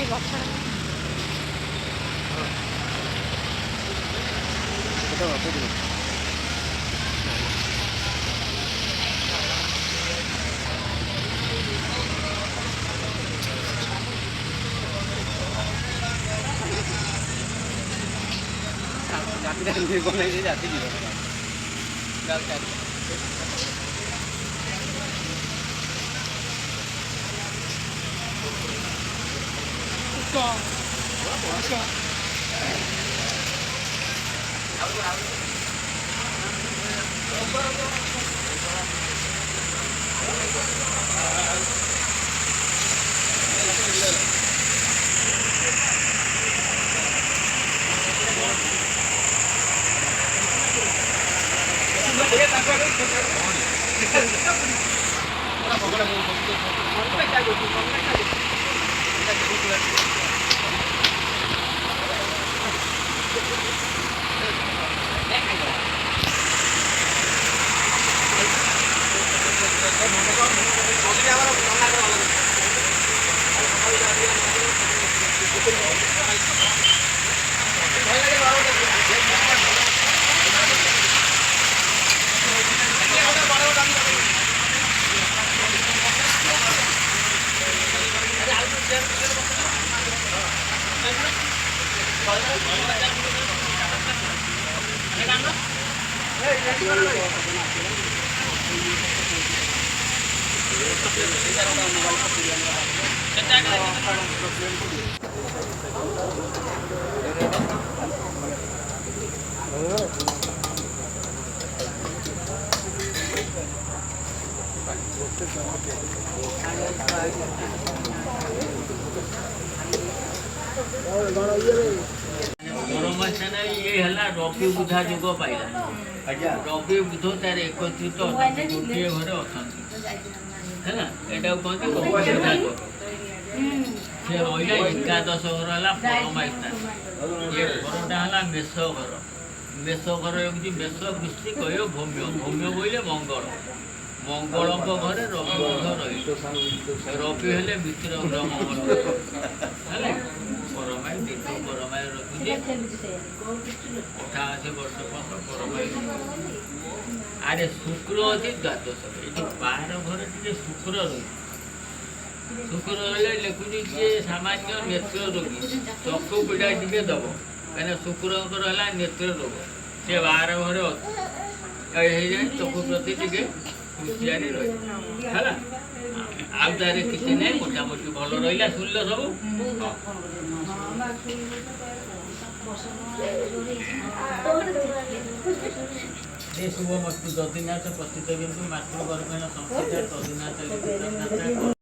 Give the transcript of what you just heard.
ଗଛଟା जाती बन जाती रवि बुधा जुग पाइला रवि बुध तार एकत्रित गोटे घर अच्छा है कहते से रहा एकादश घर है परमा स्थान ये घरटा है मेष घर मेष घर हूँ मेष वृश्चिक भौम्य भौम्य बोले मंगल मंगल घरे रवि बुध रही रवि हेले मित्र ग्रह मंगल है परमाई दीर्घ परमाई रखुचे 88 वर्ष पर परमाई आरे शुक्र अच्छे द्वादश ये 12 घर टे शुक्र रही शुक्र रही लिखुची जी सामान्य नेत्र रोगी चक्षु पीड़ा टे दब कहीं शुक्र है नेत्र रोग से 12 घर चक्षु प्रति टे हुशियारी रही है आउदारे किसी नहीं मोटामोटी भल रहा शुल्य सब शुभमस्तु दधिनाथ प्रसिद्ध बिंदु मातृगर्भेण संस्थित दधिनाथ